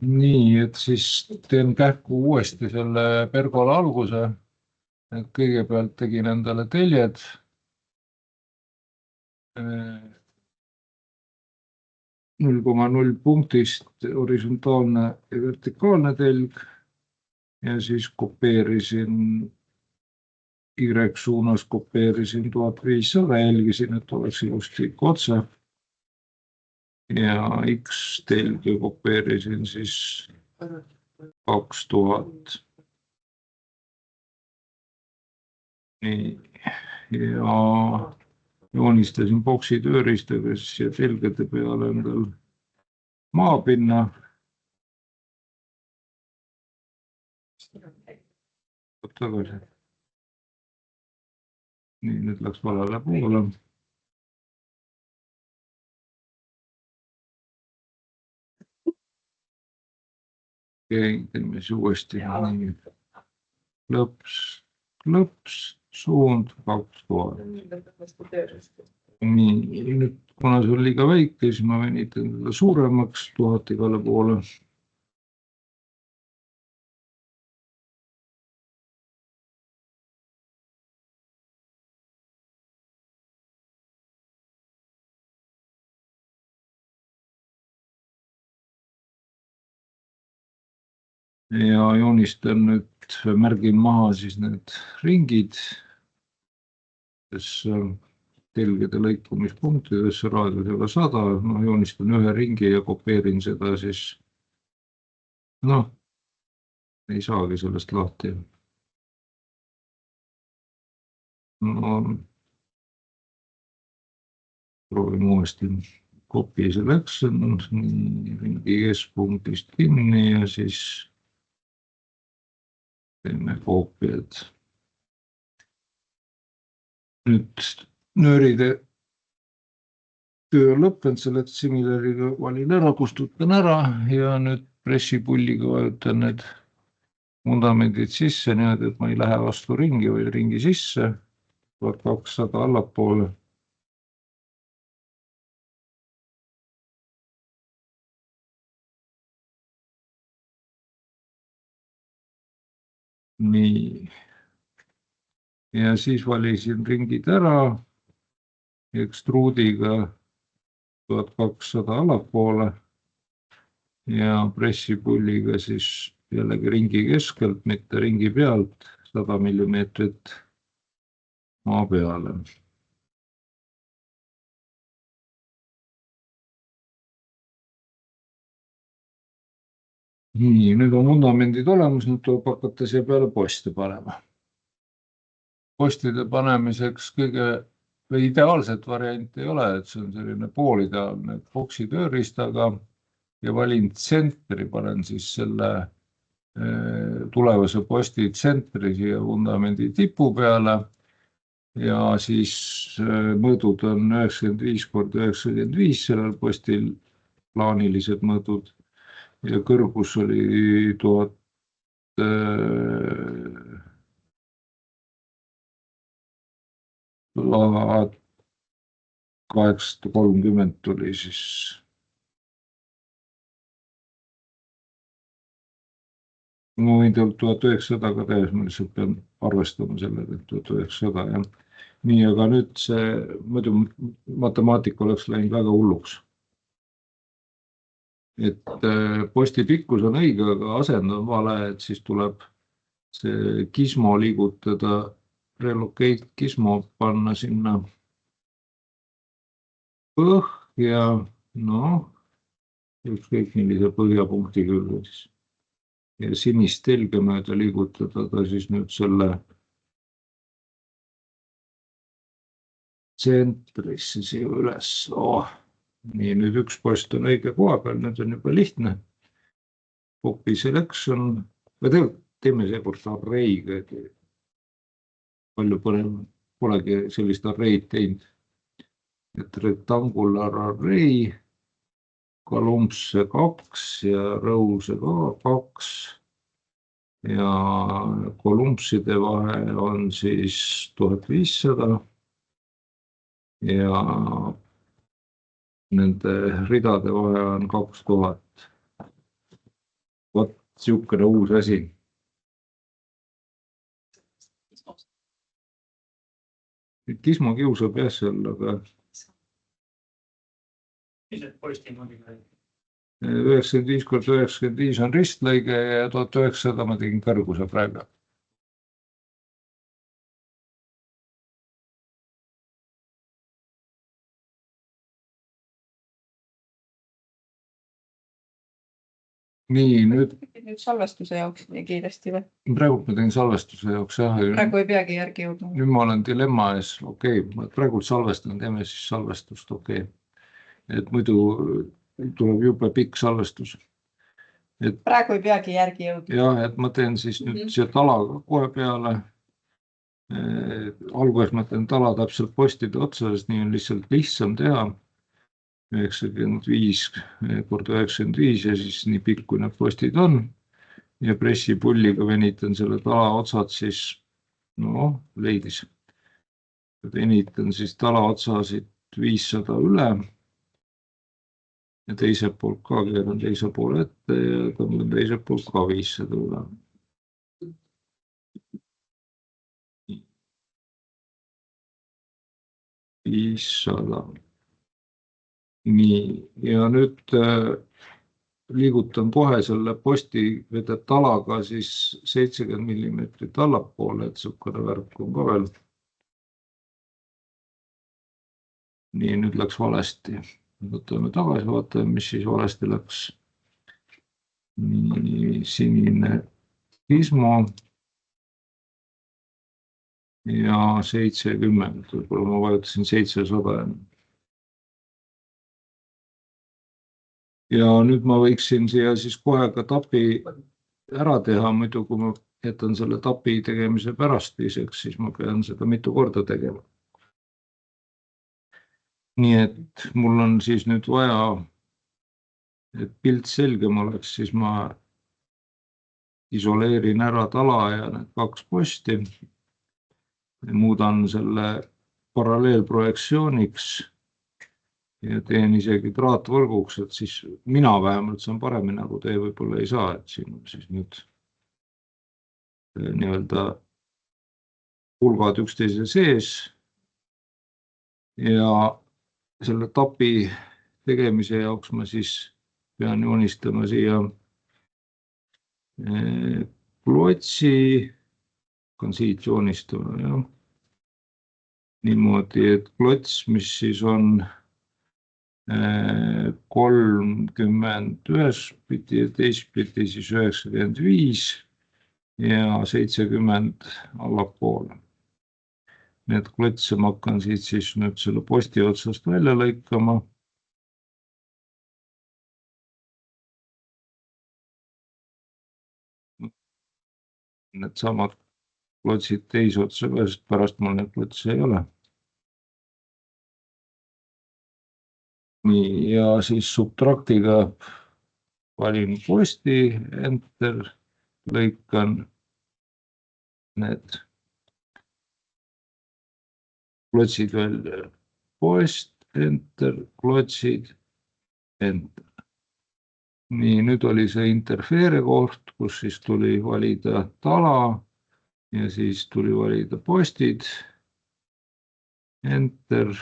Nii, et siis teen kähku uuesti selle Pergola alguse. Kõigepealt tegin endale teljed. 0,0 punktist horisontaalne ja vertikaalne telg ja siis kopeerisin Y-suunas kopeerisin 1500, jälgisin, et oleks ilusti otse. Ja X-telgi kopeerisin siis 2000. Nii, ja joonistasin boksi tööriistega siia telgede peale endal maapinna. Tagasi. Nii, nüüd läks valele poole. Teeme siis uuesti. Lõps, suund 2000. Nii, nüüd kuna see on liiga väike, siis ma venitan teda suuremaks, 1000 igale poole. Ja joonistan nüüd, märgin maha siis need ringid, kes telgede lõikumispunktidesse raadiusega 100, joonistan ühe ringi ja kopeerin seda siis, ei saagi sellest lahti. Proovime uuesti. Copy selection, ringi keskpunktist kinni ja siis teeme koopiad. Nüüd nööride töö on lõppenud, selle similariga valin ära, kustutan ära ja nüüd pressipulliga vajutan need vundamendid sisse niimoodi, et ma ei lähe vastu ringi, vaid ringi sisse, 1200 allapoole. Nii. Ja siis valisin ringid ära, ekstruudiga 1200 allapoole ja pressipulliga siis jällegi ringi keskelt, mitte ringi pealt, 100 millimeetrit maa peale. Nii, nüüd on vundamendid olemas, nüüd tuleb hakata siia peale poste panema. Postide panemiseks kõige ideaalset varianti ei ole, et see on selline poolideaalne boksi tööriistaga ja valin tsentri, panen siis selle tulevase posti tsentri siia vundamendi tipu peale ja siis mõõdud on 95 × 95 sellel postil, plaanilised mõõdud ja kõrgus oli 1830 tuli siis. Ma võin 1900 ka teha, ma lihtsalt pean arvestama sellega, et 1900 jah. Nii, aga nüüd see, muidu matemaatika oleks läinud väga hulluks. Et posti pikkus on õige, aga asend on vale, et siis tuleb see gizmo liigutada, relocate gizmo panna sinna põhja, ükskõik millise põhjapunkti külge siis. Ja sinist telge mööda liigutada ka siis nüüd selle tsentrisse siia üles. Nii, nüüd üks post on õige koha peal, nüüd on juba lihtne. Copy selection, teeme seekord array'ga, palju polegi sellist array'd teinud. Et rectangular array, kolumnse 2 ja row'se 2 ja kolumnside vahe on siis 1500 ja nende ridade vahe on 2000. Vot siukene uus asi. Kismo kiusab jah seal, aga 95/95 on ristlõige ja 1900 ma tegin kõrguse praegu. Nii, nüüd salvestuse jaoks nii kiiresti või? Praegu ma teen salvestuse jaoks jah. Praegu ei peagi järgi jõudma. Nüüd ma olen dilemma ees, okei, ma praegu salvestan, teeme siis salvestust, okei. Et muidu tuleb jube pikk salvestus. Praegu ei peagi järgi jõudma. Jah, et ma teen siis nüüd siia tala kohe peale. Alguses ma teen tala täpselt postide otsa, sest nii on lihtsalt lihtsam teha. 95/95 ja siis nii pikk, kui need postid on. Ja pressipulliga venitan selle tala otsad siis, leidis. Venitan siis tala otsasid 500 üle. Ja teiselt poolt ka keeran teise poole ette ja tõmban teiselt poolt ka 500 üle. Nii, ja nüüd liigutan kohe selle posti talaga siis 70 mm allapoole, et sukkane värk on ka veel. Nii, nüüd läks valesti. Võtame tagasi, vaatame, mis siis valesti läks. Nii, sinine Kismo. Ja 70, võib-olla ma vajutasin 700. Ja nüüd ma võiksin siia siis kohe ka tapi ära teha, muidu kui ma jätan selle tapi tegemise pärastiseks, siis ma pean seda mitu korda tegema. Nii et mul on siis nüüd vaja, et pilt selgem oleks, siis ma isoleerin ära tala ja need kaks posti. Muudan selle paralleelprojektsiooniks ja teen isegi traatvõrguks, et siis mina vähemalt saan paremini, nagu te võib-olla ei saa, et siin on siis nüüd nii-öelda pulgad üksteise sees ja selle tapi tegemise jaoks ma siis pean joonistama siia klotsi, hakkan siit joonistama, jah. Niimoodi, et klots, mis siis on 30 ühespidi ja teistpidi siis 95 ja 70 allapoole. Need klotse ma hakkan siit siis nüüd selle posti otsast välja lõikama. Need samad klotsid teise otsa ka, sest pärast mul need klotse ei ole. Nii, ja siis subtraktiga valin posti, enter, lõikan need klotsid välja, post, enter, klotsid, enter. Nii, nüüd oli see interfeere koht, kus siis tuli valida tala ja siis tuli valida postid, enter,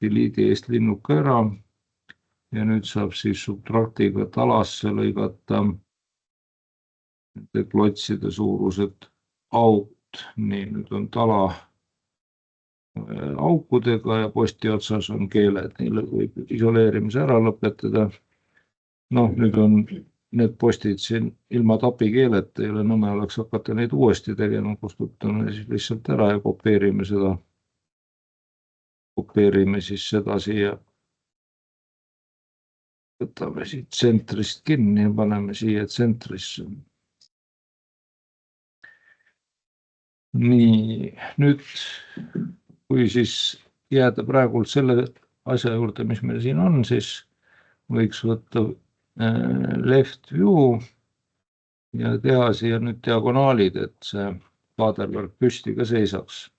delete eest linnuka ära ja nüüd saab siis subtraktiga talasse lõigata klotside suurused aut. Nii, nüüd on tala aukudega ja posti otsas on keeled, neile võib isoleerimise ära lõpetada. Nüüd on need postid siin ilma tapi keeleta, ei ole nõme oleks hakata neid uuesti tegema, kustutame siis lihtsalt ära ja kopeerime siis seda siia. Võtame siit tsentrist kinni ja paneme siia tsentrisse. Nii, nüüd kui siis jääda praegult selle asja juurde, mis meil siin on, siis võiks võtta left view ja teha siia nüüd diagonaalid, et see kaadervärk püsti ka seisaks.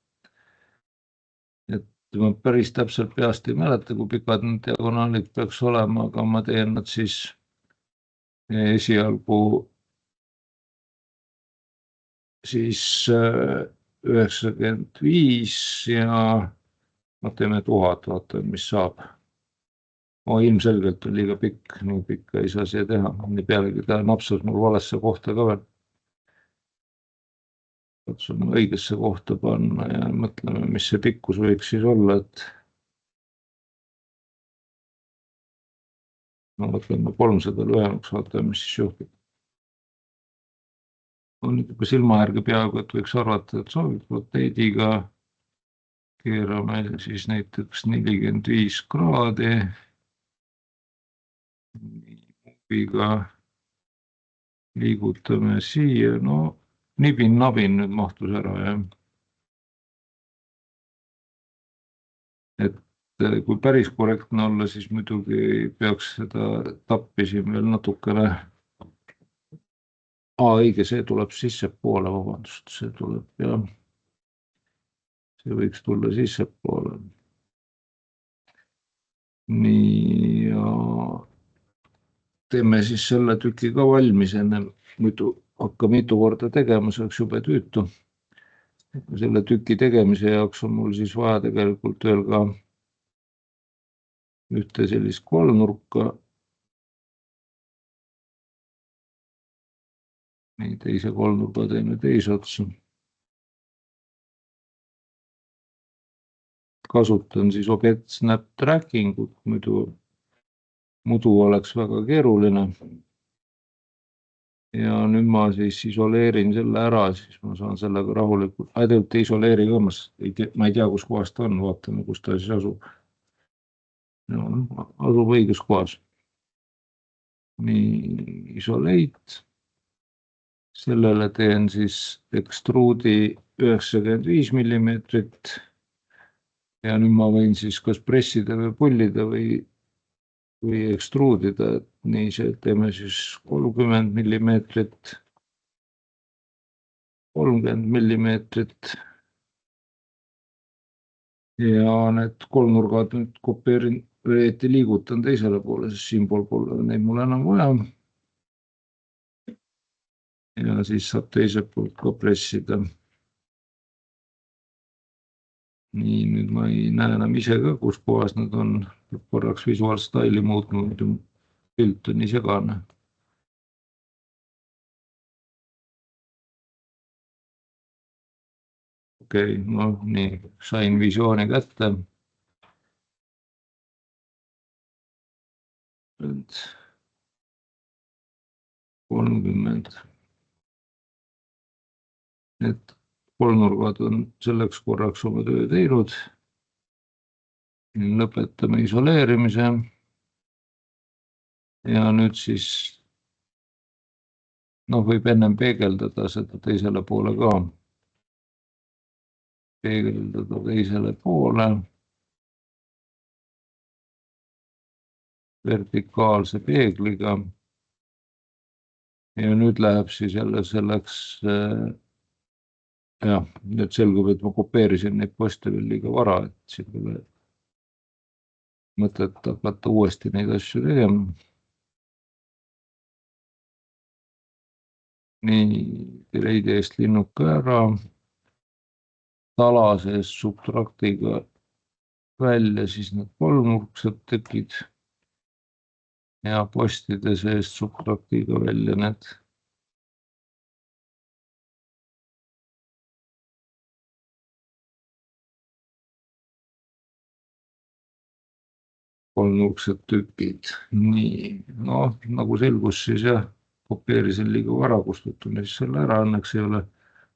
Et ma päris täpselt peast ei mäleta, kui pikad need diagonaalid peaks olema, aga ma teen nad siis esialgu siis 95 ja teeme 1000, vaatame, mis saab. Ilmselgelt on liiga pikk, nii pikka ei saa siia teha, nii pealegi ta napsas mul valesse kohta ka veel. Katsume õigesse kohta panna ja mõtleme, mis see pikkus võiks siis olla, et mõtleme 300 lühemaks, vaatame, mis siis juhtub. On nüüd juba silmajärge peaaegu, et võiks arvata, et sobib roteediga. Keerame siis näiteks 45 kraadi. Muubiga liigutame siia, no nibin-nabin nüüd mahtus ära, jah. Et kui päris korrektne olla, siis muidugi peaks seda tappi siin veel natukene. Õige, see tuleb sissepoole, vabandust, see tuleb jah. See võiks tulla sissepoole. Nii, ja teeme siis selle tüki ka valmis enne, muidu hakka mitu korda tegema, see oleks jube tüütu. Selle tüki tegemise jaoks on mul siis vaja tegelikult veel ka ühte sellist kolmnurka. Nii, teise kolmnurga teeme teise otsa. Kasutan siis objekt snap trackingut, muidu oleks väga keeruline. Ja nüüd ma siis isoleerin selle ära, siis ma saan sellega rahulikult, tegelikult ei isoleeri ka, ma ei tea, kus kohas ta on, vaatame, kus ta siis asub. No, asub õiges kohas. Nii, isolate. Sellele teen siis ekstruudi 95 mm. Ja nüüd ma võin siis kas pressida või pullida või ekstruudida, et nii see teeme siis 30 mm. 30 mm. Ja need kolmnurgad nüüd kopeerin või liigutan teisele poole, sest siinpool pole neid mul enam vaja. Ja siis saab teiselt poolt ka pressida. Nii, nüüd ma ei näe enam ise ka, kus kohas nad on. Korraks visual style'i muutnud, pilt on nii segane. Okei, no nii, sain visiooni kätte. 30. Need kolmnurgad on selleks korraks oma töö teinud. Lõpetame isoleerimise. Ja nüüd siis võib ennem peegeldada seda teisele poole ka. Peegeldada teisele poole. Vertikaalse peegliga. Ja nüüd läheb siis jälle selleks, nüüd selgub, et ma kopeerisin neid poste veel liiga vara, et siin pole mõtet hakata uuesti neid asju tegema. Nii, reidi eest linnuka ära, tala sees subtraktiga välja siis need kolmnurksed tekid ja postide sees subtraktiga välja need kolmnurksed tükid. Nii, nagu selgus siis jah, kopeerisin liiga vara, kustutame siis selle ära, õnneks ei ole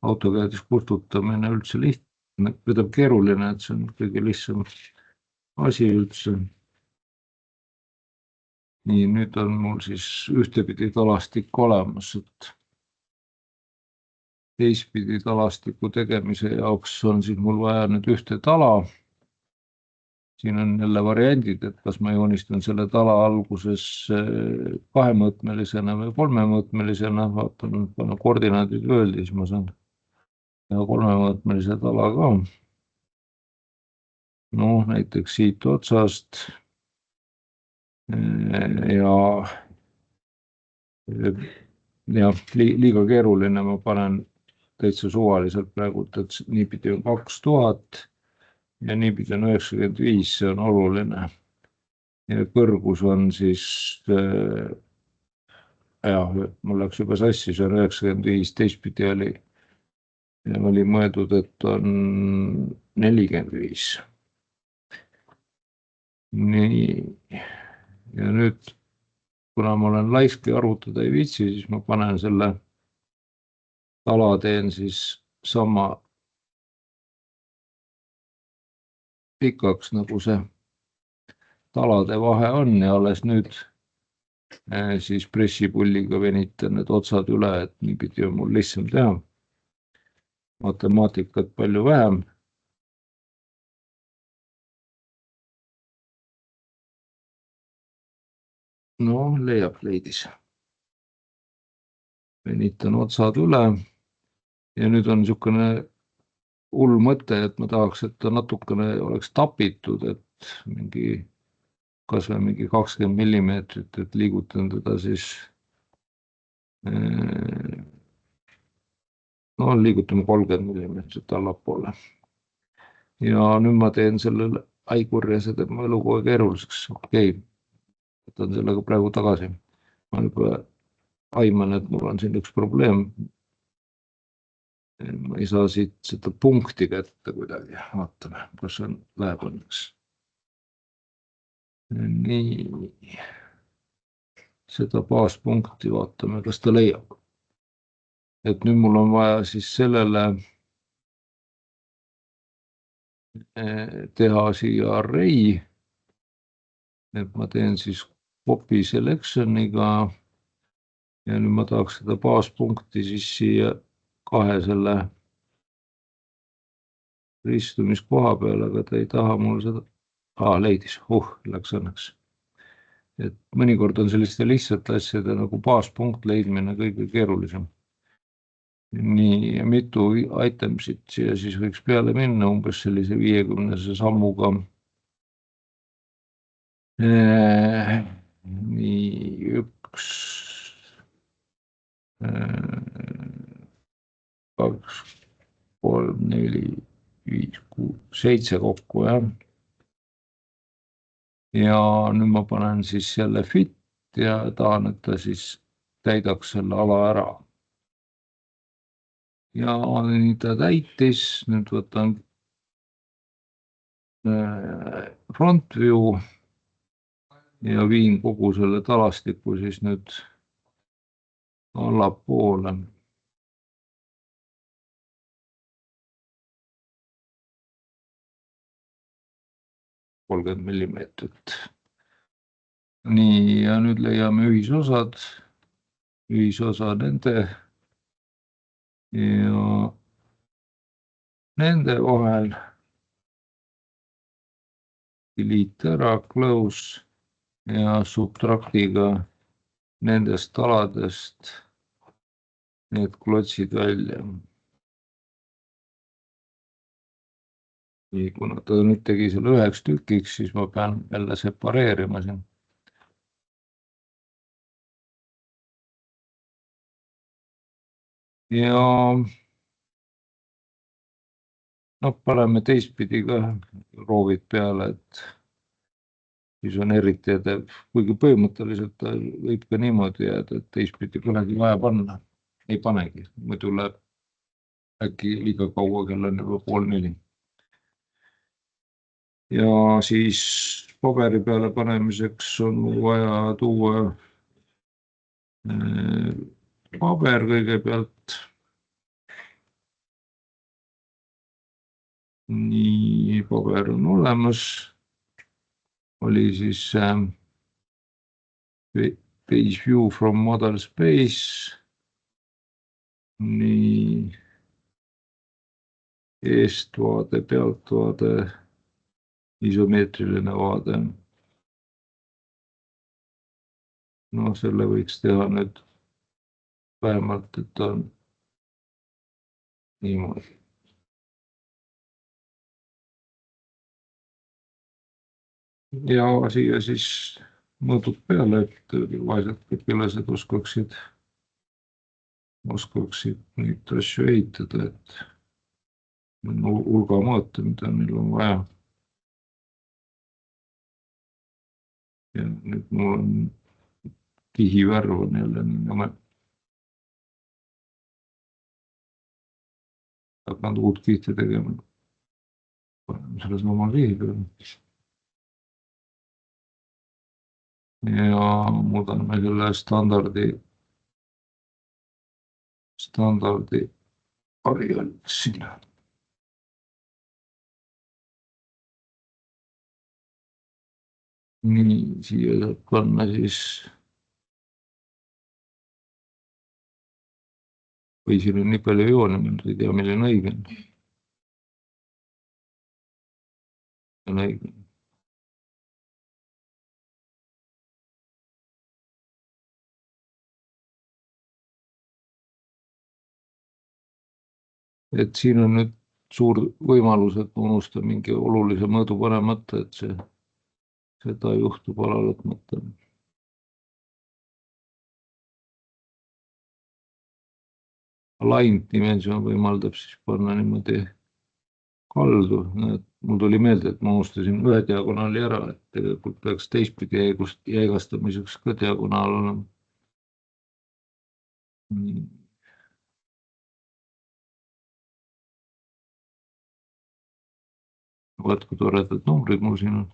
autokäedis kustutamine üldse lihtne, vedab keeruline, et see on kõige lihtsam asi üldse. Nii, nüüd on mul siis ühtepidi talastik olemas, et teistpidi talastiku tegemise jaoks on siis mul vaja nüüd ühte tala. Siin on jälle variandid, et kas ma joonistan selle tala alguses kahemõõtmelisena või kolmemõõtmelisena, vaatan, pane koordinaadid öeldi, siis ma saan teha kolmemõõtmelise tala ka. Näiteks siit otsast ja jah, liiga keeruline, ma panen täitsa suvaliselt praegult, et niipidi on 2000 ja niipidi on 95, see on oluline. Ja kõrgus on siis, jah, mul läks juba sassi, see on 95, teistpidi oli mõeldud, et on 45. Nii, ja nüüd, kuna ma olen laisk ja arvutada ei viitsi, siis ma panen selle tala, teen siis sama pikaks, nagu see talade vahe on ja alles nüüd siis pressipulliga venitan need otsad üle, et niipidi on mul lihtsam teha. Matemaatikat palju vähem. No, leidis. Venitan otsad üle ja nüüd on niisugune hull mõte, et ma tahaks, et ta natukene oleks tapitud, et kas või mingi 20 millimeetrit, et liigutan teda siis, no liigutame 30 millimeetrit allapoole. Ja nüüd ma teen sellele, ai kurja, see teeb mu elu kohe keeruliseks, okei. Võtan sellega praegu tagasi. Ma juba aiman, et mul on siin üks probleem. Ma ei saa siit seda punkti kätte kuidagi. Vaatame, kas läheb õnneks. Nii. Seda baaspunkti vaatame, kas ta leiab. Et nüüd mul on vaja siis sellele teha siia array. Et ma teen siis copy selectioniga ja nüüd ma tahaks seda baaspunkti siis siia kahe selle ristumiskoha peale, aga ta ei taha mul seda, leidis, läks õnneks. Et mõnikord on selliste lihtsate asjade nagu baaspunkt leidmine kõige keerulisem. Nii, mitu itemsit siia siis võiks peale minna, umbes sellise 50 sammuga. Nii, 1, 2, 3, 4, 5, 6, 7 kokku, jah. Ja nüüd ma panen siis jälle fit ja tahan, et ta siis täidaks selle ala ära. Ja nii ta täitis, nüüd võtan front view ja viin kogu selle talastiku siis nüüd allapoole. millimeetrit. Nii, ja nüüd leiame ühisosad nende ja nende vahel. Delete ära, close ja subtractiga nendest aladest need klotsid välja. Nii, kuna ta nüüd tegi selle 1 tükiks, siis ma pean jälle separeerima siin. Ja paneme teistpidi ka roovid peale, et siis on eriti edev, kuigi põhimõtteliselt võib ka niimoodi jääda, et teistpidi polegi vaja panna. Ei panegi, muidu läheb äkki liiga kaua, kell on juba 3:30. Ja siis paberi peale panemiseks on vaja tuua paber kõigepealt. Nii, paber on olemas. Oli siis page view from model space. Nii, eestvaade, pealtvaade, isomeetriline vaade. No selle võiks teha nüüd vähemalt, et on niimoodi. Ja siia siis mõõdud peale, et vaesed õpilased oskaksid neid asju ehitada, et on hulga mõõte, mida neil on vaja. Ja nüüd mul on kihivärv on jälle nii nõme. Hakanud uut kihti tegema. Paneme selle sama kihi peale. Ja muudame selle standardi variandiks sinna. Nii, siia saab panna siis, või siin on nii palju joone, ma ei tea, milline õige on. On õige. Et siin on nüüd suur võimalus, et ma unustan mingi olulise mõõdu panemata, et seda juhtub alalõpmata. Aligned dimension võimaldab siis panna niimoodi kaldu. Mul tuli meelde, et ma unustasin ühe diagonaali ära, et tegelikult peaks teistpidi jäigastamiseks ka diagonaal olema. Vaat kui toredad numbrid mul siin on.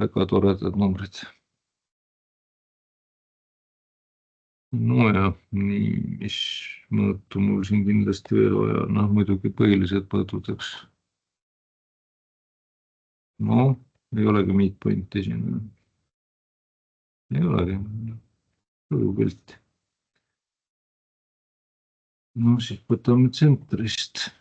Väga toredad numbrid. Nojah, nii, mis mõõtu mul siin kindlasti veel vaja, noh muidugi põhilised mõõtud, eks. No, ei olegi midpointi siin. Ei olegi, pilt. No siis võtame tsentrist.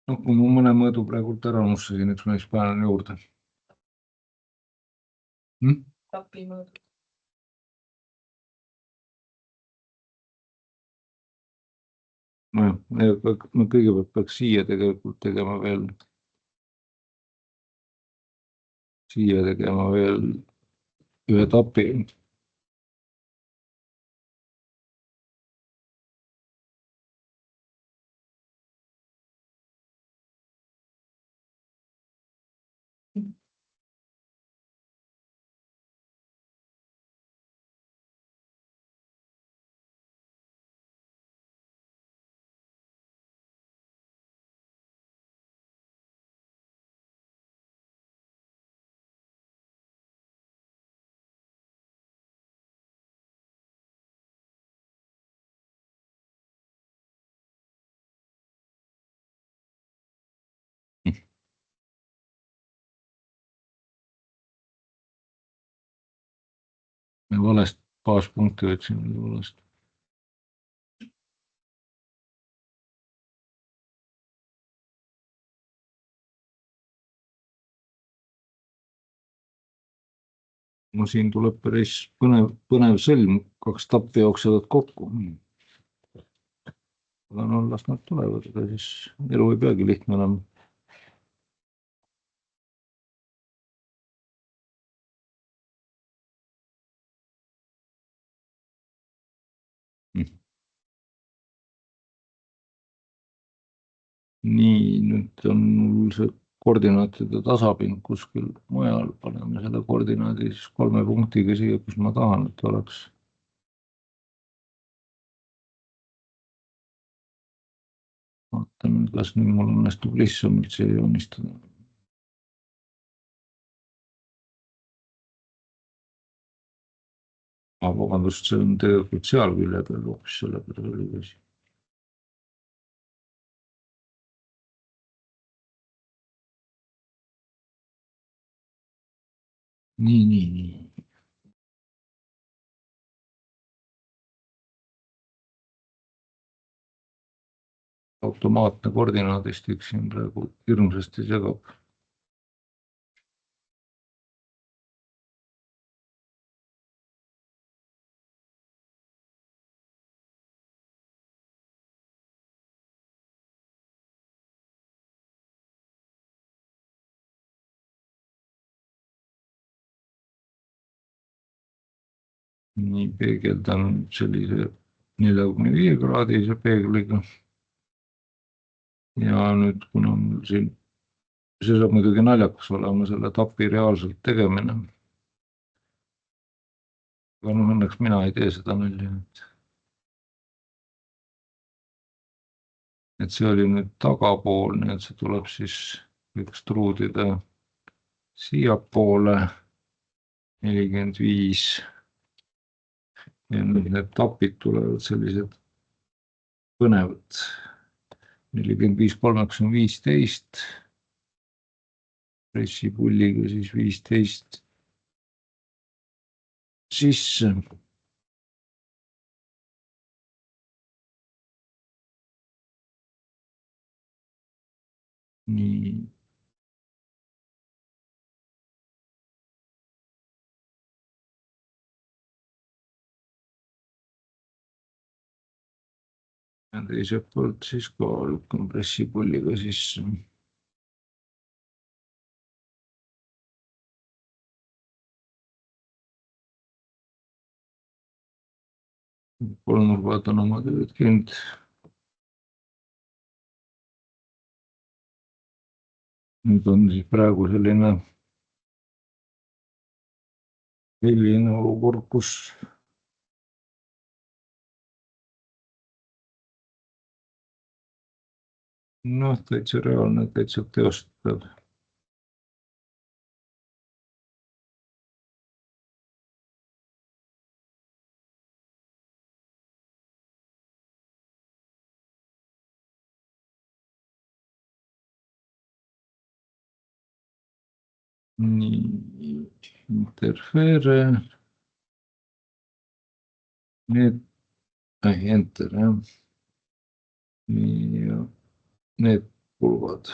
No kui ma mõne mõõdu praegult ära unustasin, eks ma siis panen juurde. Tapimõõdud. Nojah, ma kõigepealt peaks siia tegelikult tegema veel ühe tapi. Valest baaspunkti võtsin valest. No siin tuleb päris põnev sõlm, 2 tappi jooksevad kokku. Aga no las nad tulevad, aga siis elu ei peagi lihtne olema. Nii, nüüd on mul see koordinaatide tasapind kuskil mujal, paneme selle koordinaadi siis 3 punktiga siia, kus ma tahan, et oleks. Vaatame, kas nüüd mul õnnestub lihtsamalt siia joonistada. Vabandust, see on tegelikult seal külje peal hoopis selle peale oli käsi. Nii. Automaatne koordinaadistik siin praegu hirmsasti segab. Nii, peegeldan sellise 45 kraadise peegliga. Ja nüüd, kuna mul siin, see saab muidugi naljakas olema selle tapi reaalselt tegemine. Aga õnneks mina ei tee seda nalja. Et see oli nüüd tagapool, nii et see tuleb siis ekstruudida siia poole 45. Ja nüüd need tapid tulevad sellised põnevad. 45 kolmeks on 15. Pressipulliga siis 15 sisse. Nii. Ja teiselt poolt siis ka lükkan pressipulliga sisse. Kolmnurgad on oma tööd teinud. Nüüd on siis praegu selline olukord, kus täitsa reaalne, täitsa teostatav. Nii, interfere. Enter, jah. Nii, ja need pulvad.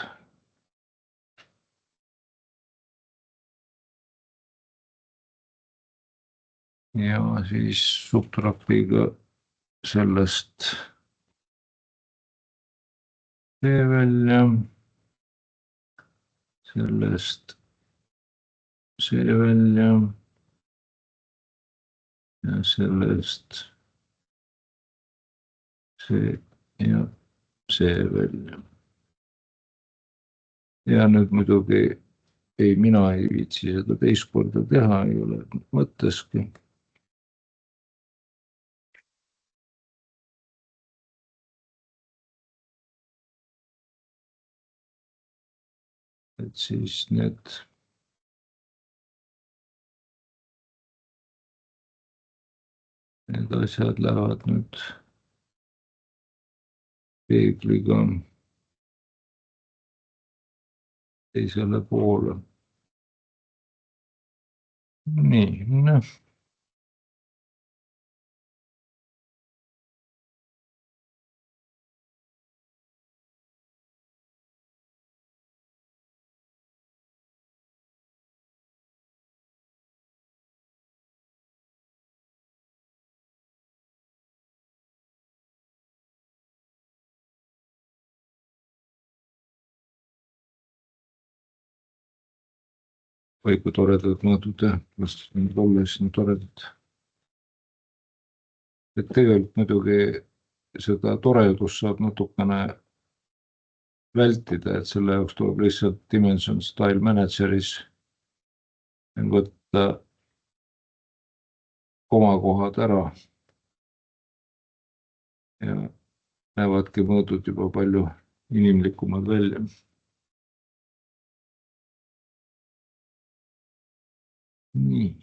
Ja siis subtrapiga sellest see välja, sellest see välja ja sellest see ja see välja. Ja nüüd muidugi mina ei viitsi seda teist korda teha, ei ole mõtteski. Et siis need asjad lähevad nüüd peegliga teisele poole. Nii, noh. Või kui toredad mõõdud, vastus nüüd olles nii toredad. Et tegelikult muidugi seda toredust saab natukene vältida, et selle jaoks tuleb lihtsalt Dimension Style Manageris võtta komakohad ära ja näevadki mõõdud juba palju inimlikumad välja. Nii.